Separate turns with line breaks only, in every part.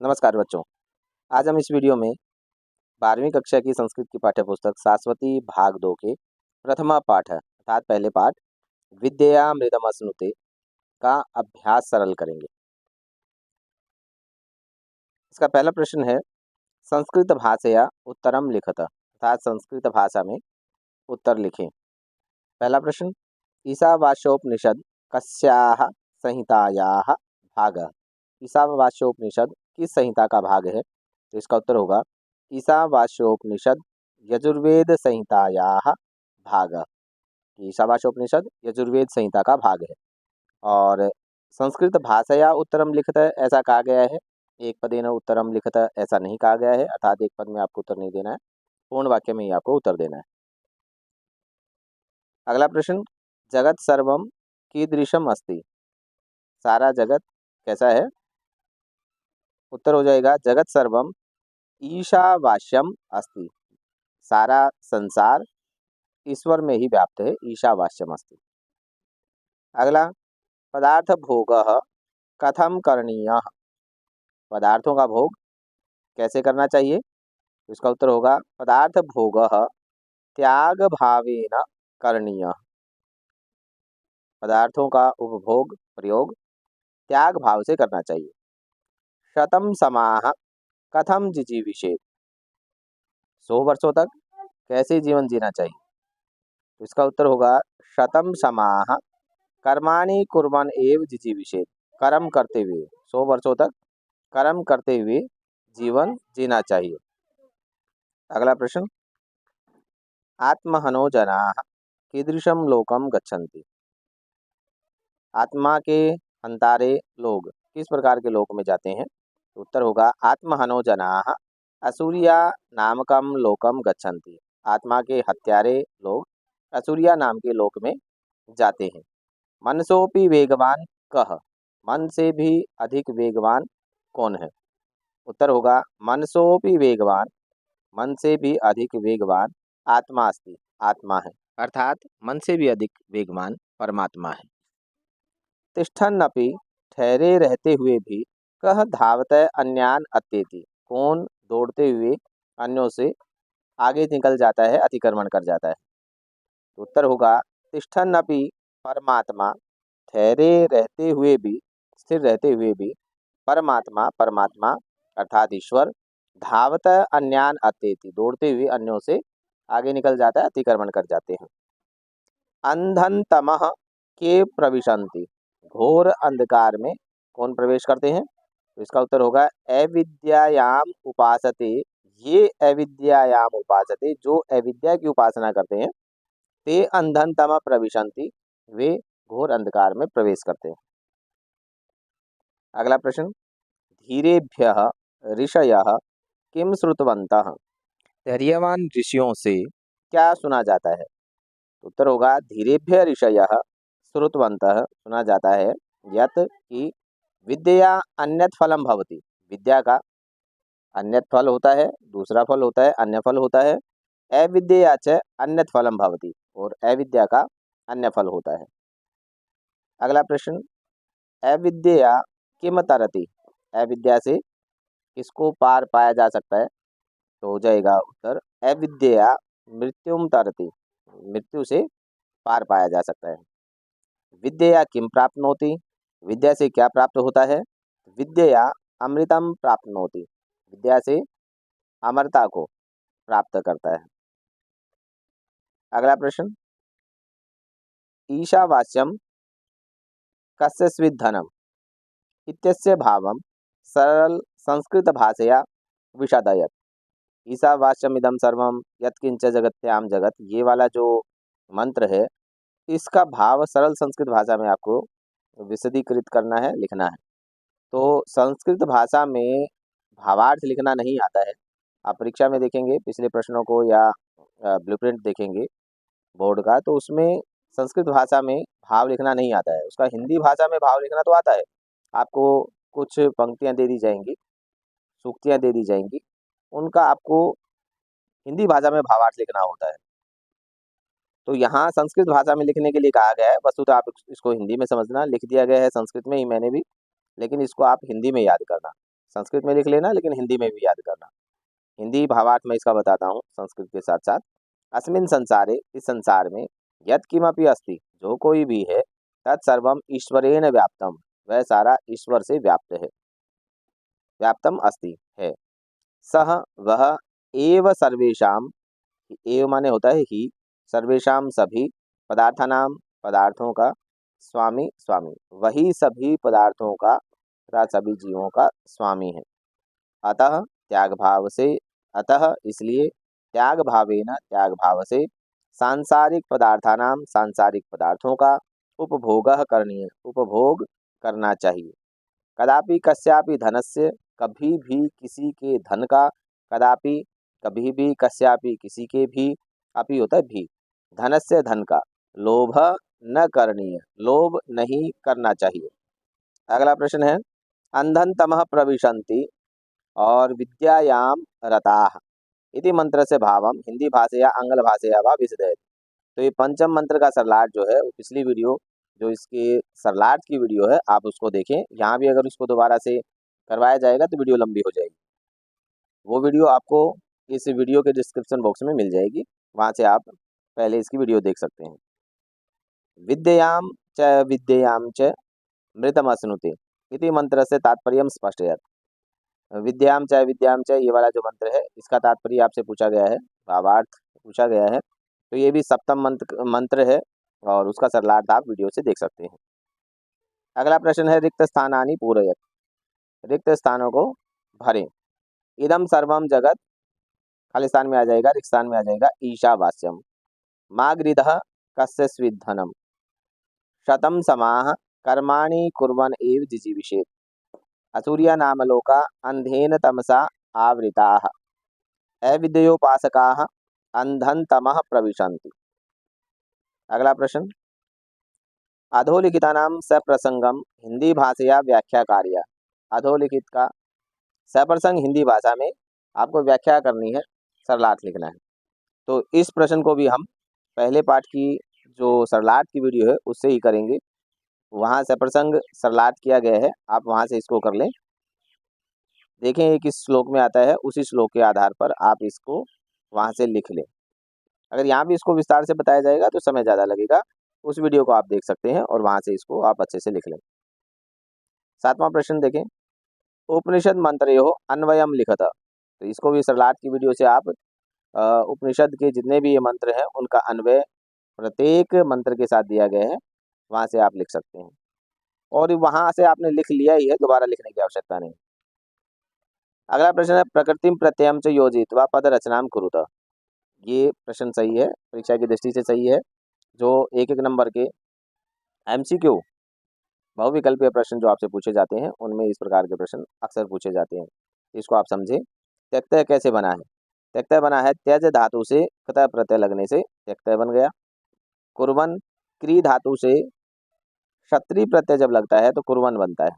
नमस्कार बच्चों। आज हम इस वीडियो में 12वीं कक्षा की संस्कृत की पाठ्यपुस्तक शाश्वती भाग 2 के प्रथमा पाठ अर्थात पहले पाठ विद्यामृतमश्नुते का अभ्यास सरल करेंगे। इसका पहला प्रश्न है संस्कृत भाषया उत्तरम लिखत अर्थात संस्कृत भाषा में उत्तर लिखें। पहला प्रश्न ईशावास्योपनिषद कस्याः संहितायाः भागः। ईशावास्योपनिषद किस संहिता का भाग है? तो इसका उत्तर होगा ईशावास्योपनिषद यजुर्वेद संहितायाः भागः। ईशावास्योपनिषद यजुर्वेद संहिता का भाग है। और संस्कृत भाषया उत्तरम लिखत ऐसा कहा गया है, एक पदेन उत्तरम लिखत ऐसा नहीं कहा गया है, अर्थात एक पद में आपको उत्तर नहीं देना है, पूर्ण वाक्य में ही आपको उत्तर देना है। अगला प्रश्न जगत सर्वम कीदृशम अस्ति। सारा जगत कैसा है? उत्तर हो जाएगा जगत सर्वम ईशावास्यम अस्ति। सारा संसार ईश्वर में ही व्याप्त है, ईशावास्यम अस्ति। अगला पदार्थ भोगः कथम करणीयः। पदार्थों का भोग कैसे करना चाहिए? तो इसका उत्तर होगा पदार्थ भोगः त्याग भावेन करणीयः। पदार्थों का उपभोग प्रयोग त्याग भाव से करना चाहिए। शतम समाः कथम जिजीविषेत्। 100 वर्षों तक कैसे जीवन जीना चाहिए? तो इसका उत्तर होगा शतम समाः कर्माणि कुर्वन् एव जिजीविषेत्। कर्म करते हुए 100 वर्षों तक कर्म करते हुए जीवन जीना चाहिए। अगला प्रश्न आत्महनो जनाः कीदृशं लोकं गच्छन्ति। आत्मा के हंतारे लोग किस प्रकार के लोक में जाते हैं? तो उत्तर होगा आत्महनो जनाः असुरिया नामकम लोकम गच्छन्ति। आत्मा के हत्यारे लोग असुरिया नाम के लोक में जाते हैं। मनसोपि वेगवान कः। मन से भी अधिक वेगवान कौन है? उत्तर होगा मनसोपि वेगवान, मन से भी अधिक वेगवान आत्मा अस्ति, आत्मा है, अर्थात मन से भी अधिक वेगवान परमात्मा है। तिष्ठन्नपि ठहरे रहते हुए भी कह धावत अन्यान अत्येति। कौन दौड़ते हुए अन्यों से आगे निकल जाता है, अतिक्रमण कर जाता है? उत्तर होगा तिष्ठन्नपि परमात्मा, ठहरे रहते हुए भी, स्थिर रहते हुए भी परमात्मा, परमात्मा अर्थात ईश्वर धावत अन्यान अत्येति, दौड़ते हुए अन्यों से आगे निकल जाता है, अतिक्रमण कर जाते हैं। अंधन तमः के प्रविशन्ति। घोर अंधकार में कौन प्रवेश करते हैं? तो इसका उत्तर होगा अविद्यायाम उपासते। ये अविद्यायाम उपासते, जो अविद्या की उपासना करते हैं, ते अंधन तम प्रविशन्ति, वे घोर अंधकार में प्रवेश करते हैं। अगला प्रश्न धीरेभ्यः ऋषयः किम श्रुतवन्तः। धैर्यवान ऋषियों से क्या सुना जाता है? उत्तर होगा धीरेभ्य ऋषयः श्रुतवन्तः, सुना जाता है यत् कि विद्या अन्यत् फलम भवति। विद्या का अन्यत् फल होता है, दूसरा फल होता है, अन्य फल होता है। अविद्या च अन्यत् फलम भवति, और अविद्या का अन्य फल होता है। अगला प्रश्न अविद्या किम तरति। अविद्या से किसको पार पाया जा सकता है? तो हो जाएगा उत्तर अविद्या मृत्युम तरति, मृत्यु से पार पाया जा सकता है। विद्या किम प्राप्नोति। विद्या से क्या प्राप्त होता है? विद्या अमृतम प्राप्नोति, विद्या से अमरता को प्राप्त करता है। अगला प्रश्न ईशावास्यम कस्य स्वित् धनम इत्यस्य भावम सरल संस्कृत भाषया विशदयत्। ईशावास्यम इदम सर्वम यत्किंच जगत्याम जगत, ये वाला जो मंत्र है, इसका भाव सरल संस्कृत भाषा में आपको विशदीकृत करना है, लिखना है। तो संस्कृत भाषा में भावार्थ लिखना नहीं आता है। आप परीक्षा में देखेंगे पिछले प्रश्नों को या ब्लूप्रिंट देखेंगे बोर्ड का, तो उसमें संस्कृत भाषा में भाव लिखना नहीं आता है। उसका हिंदी भाषा में भाव लिखना तो आता है। आपको कुछ पंक्तियाँ दे दी जाएंगी, सूक्तियाँ दे दी जाएंगी, उनका आपको हिंदी भाषा में भावार्थ लिखना होता है। तो यहाँ संस्कृत भाषा में लिखने के लिए कहा गया है। वस्तुतः आप इसको हिंदी में समझना, लिख दिया गया है संस्कृत में ही मैंने भी, लेकिन इसको आप हिंदी में याद करना। संस्कृत में लिख लेना, लेकिन हिंदी में भी याद करना। हिंदी भावार्थ में इसका बताता हूँ संस्कृत के साथ साथ। अस्मिन् संसारे, इस संसार में, यत् किमपि अस्ति, जो कोई भी है, तत्सर्वम ईश्वरेण व्याप्तम, वह सारा ईश्वर से व्याप्त है, व्याप्तम अस्ति है। सह, वह, एव सर्वेषाम, एव माने होता है ही, सर्वेषाम सभी, पदार्थानाम पदार्थों का, स्वामी स्वामी, वही सभी पदार्थों का तथा सभी जीवों का स्वामी है। अतः त्याग भाव से, अतः इसलिए, त्याग भावेन, त्याग भाव से, सांसारिक पदार्थानाम, सांसारिक पदार्थों का, उपभोगः करणीय, उपभोग करना चाहिए। कदापि कस्यापि धनस्य, कभी भी किसी के धन का, कदापि कभी भी, कस्यापि किसी के भी, अपि होता है भी, धनस्य धन का, लोभ न करणीय, लोभ नहीं करना चाहिए। अगला प्रश्न है, अंधन तमः प्रविशन्ति और विद्यायाम रताः इति मंत्र से भावम हिंदी भाषया आंग्ल भाषया वा विशदयति। तो ये पंचम मंत्र का सरलाट जो है, वो पिछली वीडियो जो इसके सरलाट की वीडियो है, आप उसको देखें। यहाँ भी अगर उसको दोबारा से करवाया जाएगा तो वीडियो लंबी हो जाएगी। वो वीडियो आपको इस वीडियो के डिस्क्रिप्शन बॉक्स में मिल जाएगी, वहाँ से आप पहले इसकी वीडियो देख सकते हैं। विद्यायाम च मृतमश्नुते इति मंत्र से तात्पर्य स्पष्टयत्। विद्याम च ये वाला जो मंत्र है, इसका तात्पर्य आपसे पूछा गया है, भावार्थ पूछा गया है। तो ये भी सप्तम मंत्र है और उसका सरलार्थ आप वीडियो से देख सकते हैं। अगला प्रश्न है, रिक्त स्थानानि पूरयत, रिक्त स्थानों को भरें। इदम सर्वम जगत, खाली स्थान में आ जाएगा, रिक्त स्थान में आ जाएगा ईशावास्यम। मागृधः कस्य स्विद्धनम, शतम समाह कर्माणि कुर्वन् एव जिजीविषेत्। असूर्या नामलोका अंधेन तमसा आवृताः, अविद्योपासकाः अंधन तमः प्रविशन्ति। अगला प्रश्न, अधोलिखितानां सप्रसंगम हिंदी भाषया व्याख्या कार्य। अधोलिखित का सप्रसंग हिंदी भाषा में आपको व्याख्या करनी है, सरलार्थ लिखना है। तो इस प्रश्न को भी हम पहले पाठ की जो सरलार्थ की वीडियो है उससे ही करेंगे। वहाँ सप्रसंग सरलार्थ किया गया है, आप वहाँ से इसको कर लें। देखें ये किस श्लोक में आता है, उसी श्लोक के आधार पर आप इसको वहाँ से लिख लें। अगर यहाँ भी इसको विस्तार से बताया जाएगा तो समय ज़्यादा लगेगा, उस वीडियो को आप देख सकते हैं और वहाँ से इसको आप अच्छे से लिख लें। सातवां प्रश्न देखें, उपनिषद मंत्रयो अन्वयम लिखत। तो इसको भी सरलार्थ की वीडियो से आप उपनिषद के जितने भी ये मंत्र हैं उनका अन्वय प्रत्येक मंत्र के साथ दिया गया है, वहाँ से आप लिख सकते हैं। और वहाँ से आपने लिख लिया ही है, दोबारा लिखने की आवश्यकता नहीं। अगला प्रश्न है, प्रकृतिम प्रत्ययम च योजित्वा पद रचनाम कुरुत। ये प्रश्न सही है, परीक्षा की दृष्टि से सही है। जो एक एक नंबर के एमसीक्यू बहुविकल्पीय प्रश्न जो आपसे पूछे जाते हैं, उनमें इस प्रकार के प्रश्न अक्सर पूछे जाते हैं, इसको आप समझें। त्यक्तय कैसे बना है? त्यक्तय बना है त्यज धातु से कतः प्रत्यय लगने से त्यक्तय बन गया। कुर्वन क्री धातु से क्षत्रिय प्रत्यय जब लगता है तो कुर्वन बनता है।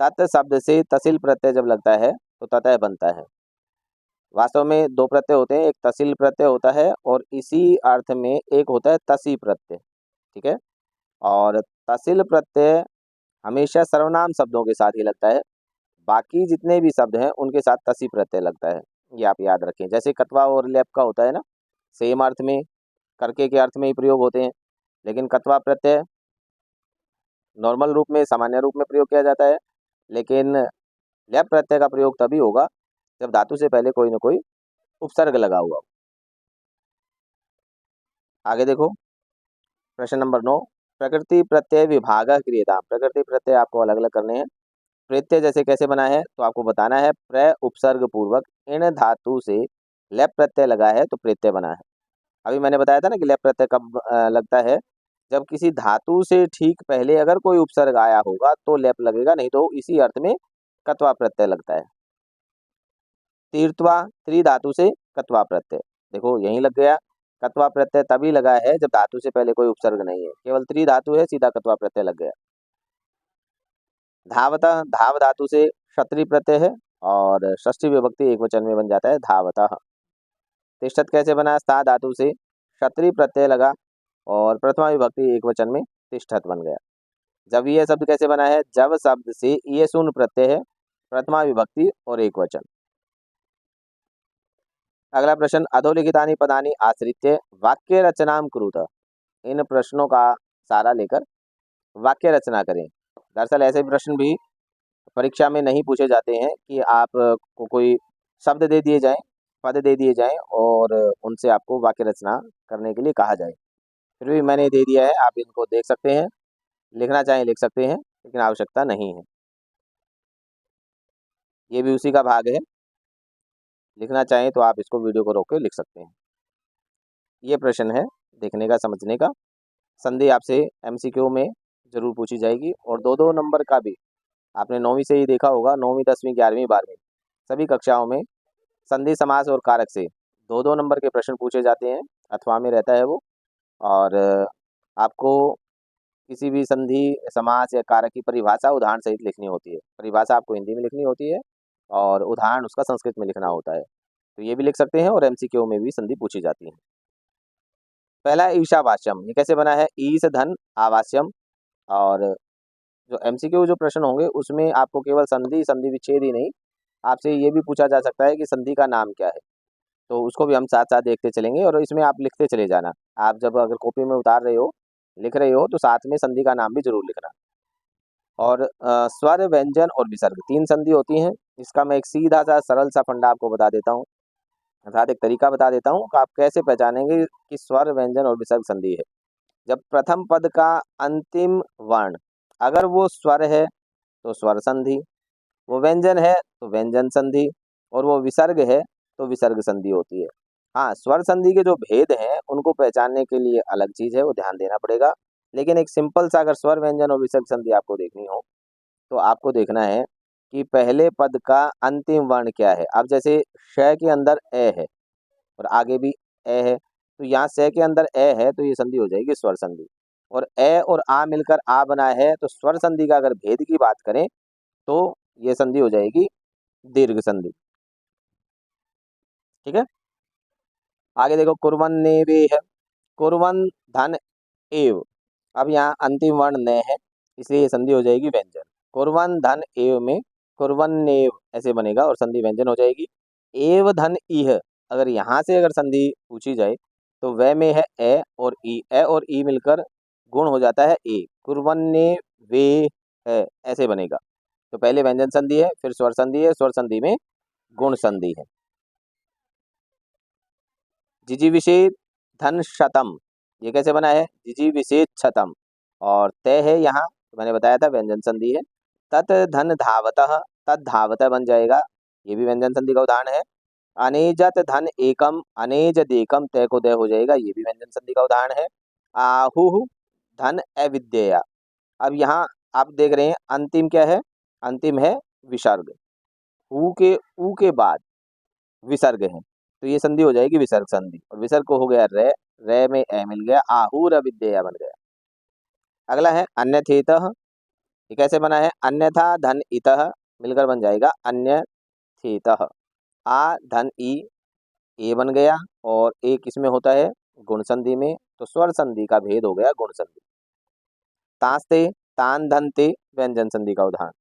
तत् शब्द से तसिल प्रत्यय जब लगता है तो ततः बनता है। वास्तव में दो प्रत्यय होते हैं, एक तसिल प्रत्यय होता है और इसी अर्थ में एक होता है तसी प्रत्यय, ठीक है। और तसिल प्रत्यय हमेशा सर्वनाम शब्दों के साथ ही लगता है, बाकी जितने भी शब्द हैं उनके साथ तसी प्रत्यय लगता है, ये आप याद रखें। जैसे कत्वा और लेप का होता है ना, सेम अर्थ में, करके के अर्थ में ही प्रयोग होते हैं, लेकिन कत्वा प्रत्यय नॉर्मल रूप में, सामान्य रूप में प्रयोग किया जाता है, लेकिन लेप प्रत्यय का प्रयोग तभी होगा जब धातु से पहले कोई ना कोई उपसर्ग लगा हुआ हो। आगे देखो प्रश्न नंबर 9, प्रकृति प्रत्यय विभाग क्रियता। प्रकृति प्रत्यय आपको अलग अलग करने हैं। प्रत्यय जैसे कैसे बना है तो आपको बताना है, प्र उपसर्ग पूर्वक इन धातु से लेप प्रत्यय लगा है तो प्रत्यय बना है। अभी मैंने बताया था ना कि लेप प्रत्यय कब लगता है, जब किसी धातु से ठीक पहले अगर कोई उपसर्ग आया होगा तो लेप लगेगा, नहीं तो इसी अर्थ में कत्वा प्रत्यय लगता है। तीर्थवा त्रि धातु से कत्वा प्रत्यय, देखो यहीं लग गया। कत्वा प्रत्यय तभी लगा है जब धातु से पहले कोई उपसर्ग नहीं है, केवल त्रि धातु है, सीधा कत्वा प्रत्यय लग गया। धावतः धाव धातु से क्षत्रिय प्रत्यय है और षष्ठी विभक्ति एक वचन में बन जाता है धावतः। तिष्ठत कैसे बना? सा धातु से क्षत्रिय प्रत्यय लगा और प्रथमा विभक्ति एक वचन में तिष्ठत बन गया। जब ये शब्द कैसे बना है? जब शब्द से ये शून्य प्रत्यय है प्रथमा विभक्ति और एक वचन। अगला प्रश्न, अधोलिखितानि पदानि आश्रित्य वाक्य रचनां कुरुत। इन प्रश्नों का सारा लेकर वाक्य रचना करें। दरअसल ऐसे प्रश्न भी परीक्षा में नहीं पूछे जाते हैं कि आप को कोई शब्द दे दिए जाएं, पद दे दिए जाएं और उनसे आपको वाक्य रचना करने के लिए कहा जाए। फिर भी मैंने दे दिया है, आप इनको देख सकते हैं, लिखना चाहें लिख सकते हैं, लेकिन आवश्यकता नहीं है। ये भी उसी का भाग है, लिखना चाहें तो आप इसको वीडियो को रोक के लिख सकते हैं। ये प्रश्न है देखने का, समझने का। संधि आपसे एमसीक्यू में जरूर पूछी जाएगी और 2-2 नंबर का भी आपने 9वीं से ही देखा होगा, 9वीं 10वीं 11वीं 12वीं सभी कक्षाओं में संधि समास और कारक से 2-2 नंबर के प्रश्न पूछे जाते हैं, अथवा में रहता है वो। और आपको किसी भी संधि समास या कारक की परिभाषा उदाहरण सहित लिखनी होती है। परिभाषा आपको हिंदी में लिखनी होती है और उदाहरण उसका संस्कृत में लिखना होता है। तो ये भी लिख सकते हैं और एमसीक्यू में भी संधि पूछी जाती है। पहला है ईशावास्यम। ये कैसे बना है? ईश धन आवास्यम। और जो एमसीक्यू जो प्रश्न होंगे उसमें आपको केवल संधि संधि विच्छेद ही नहीं, आपसे ये भी पूछा जा सकता है कि संधि का नाम क्या है। तो उसको भी हम साथ साथ देखते चलेंगे और इसमें आप लिखते चले जाना। आप जब अगर कॉपी में उतार रहे हो, लिख रहे हो, तो साथ में संधि का नाम भी जरूर लिखना। और स्वर व्यंजन और विसर्ग 3 संधि होती हैं। इसका मैं एक सीधा सा सरल सा फंडा आपको बता देता हूँ, अर्थात एक तरीका बता देता हूँ कि आप कैसे पहचानेंगे कि स्वर व्यंजन और विसर्ग संधि है। जब प्रथम पद का अंतिम वर्ण अगर वो स्वर है तो स्वर संधि, वो व्यंजन है तो व्यंजन संधि, और वो विसर्ग है तो विसर्ग संधि होती है। हाँ, स्वर संधि के जो भेद हैं उनको पहचानने के लिए अलग चीज़ है, वो ध्यान देना पड़ेगा। लेकिन एक सिंपल सा अगर स्वर व्यंजन और विसर्ग संधि आपको देखनी हो तो आपको देखना है कि पहले पद का अंतिम वर्ण क्या है। अब जैसे श के अंदर ए है और आगे भी ए है, तो यहाँ स के अंदर ए है तो ये संधि हो जाएगी स्वर संधि। और ए और आ मिलकर आ बना है तो स्वर संधि का अगर भेद की बात करें तो ये संधि हो जाएगी दीर्घ संधि। ठीक है, आगे देखो, कुर्वन्नेवे है। कुर्वन धन एव। अब यहाँ अंतिम वर्ण न है इसलिए ये संधि हो जाएगी व्यंजन। कुर्वन धन एव में कुर्वन्नेव ऐसे बनेगा और संधि व्यंजन हो जाएगी। एव धन इह, अगर यहाँ से अगर संधि पूछी जाए तो वह में है ए और ई, ए और ई मिलकर गुण हो जाता है ए, कुर्वन्ने वे है, ऐसे बनेगा। तो पहले व्यंजन संधि है, फिर स्वर संधि है, स्वर संधि में गुण संधि है। जिजी विषेद धन शतम, ये कैसे बना है? जिजी विषेद छतम, और तय है यहाँ, तो मैंने बताया था व्यंजन संधि है। तत धन धावतः, तत् धावतः बन जाएगा, ये भी व्यंजन संधि का उदाहरण है। अनेजत धन एकम, अनेज देकम, तय को दय हो जाएगा, ये भी व्यंजन संधि का उदाहरण है। आहु धन अविद्यया। अब यहाँ आप देख रहे हैं अंतिम क्या है? अंतिम है विसर्ग। ऊ के बाद विसर्ग है तो ये संधि हो जाएगी विसर्ग संधि, और विसर्ग को हो गया रे, रे में ए मिल गया, आहूर अविद्या बन गया। अगला है अन्यथेतः। ये कैसे बना है? अन्यथा धन इतः मिलकर बन जाएगा अन्यथेतः। आ धन ई, ए बन गया, और एक इसमें होता है गुण संधि में, तो स्वर संधि का भेद हो गया गुण संधि। तास्ते तान धन ते, व्यंजन संधि का उदाहरण।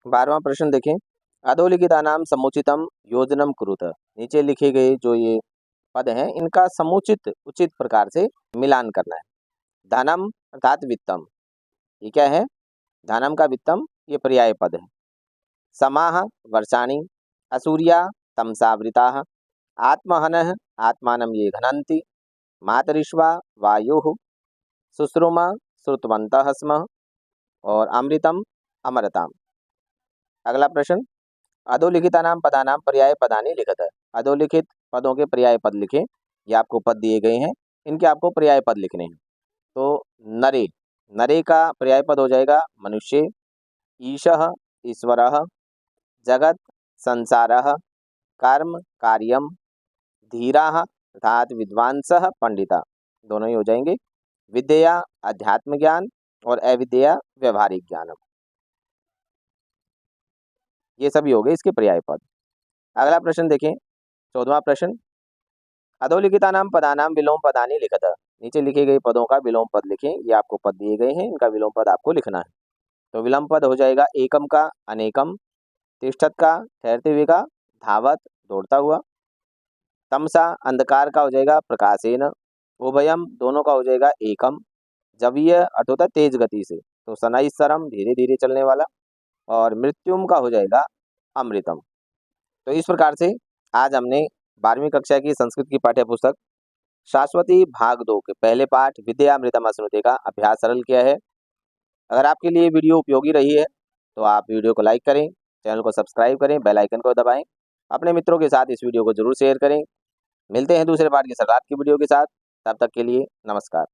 12वां प्रश्न देखें, अधोलिखितानां समुचितम योजनम कुरुत। नीचे लिखे गए जो ये पद हैं इनका समुचित उचित प्रकार से मिलान करना है। धनम अर्थात वित्तम, ये क्या है? धनम का वित्तम, ये पर्याय पद है। समाह वर्षाणि, असूर्या तमसावृताः, आत्महनः आत्मानं ये घनन्ति, मातरिश्वा वायुः, शुश्रुमा श्रुतवन्तः स्म, और अमृतम अमरताम। अगला प्रश्न, अधोलिखितानां पदानां पर्याय पदानि लिखत है। अधोलिखित पदों के पर्याय पद लिखें। ये आपको पद दिए गए हैं, इनके आपको पर्याय पद लिखने हैं। तो नरे, नरे का पर्याय पद हो जाएगा मनुष्य। ईशः ईश्वरः, जगत संसारः, कर्म कार्यम, धीराः अर्थात विद्वांसः पंडिता, दोनों ही हो जाएंगे। विद्या अध्यात्म ज्ञान और अविद्या व्यवहारिक ज्ञान, ये सभी हो गए इसके पर्याय पद। अगला प्रश्न देखें, 14वां प्रश्न, अधोलिखितानां पदानां विलोम पदानि लिखत। नीचे लिखे गए पदों का विलोम पद लिखें। ये आपको पद दिए गए हैं, इनका विलोम पद आपको लिखना है। तो विलोम पद हो जाएगा एकम का अनेकम, तिष्ठत का ठहरते हुए का, धावत दौड़ता हुआ, तमसा अंधकार का हो जाएगा प्रकाशेन, उभयम दोनों का हो जाएगा एकम, जब यह अर्थ होता है तेज गति से, तो शनैश्चरम धीरे धीरे चलने वाला, और मृत्युम का हो जाएगा अमृतम। तो इस प्रकार से आज हमने 12वीं कक्षा की संस्कृत की पाठ्य पुस्तक शाश्वती भाग 2 के पहले पाठ विद्यामृतम स्मृति का अभ्यास सरल किया है। अगर आपके लिए वीडियो उपयोगी रही है तो आप वीडियो को लाइक करें, चैनल को सब्सक्राइब करें, बेल आइकन को दबाएं, अपने मित्रों के साथ इस वीडियो को जरूर शेयर करें। मिलते हैं दूसरे पाठ की शुरुआत की वीडियो के साथ, तब तक के लिए नमस्कार।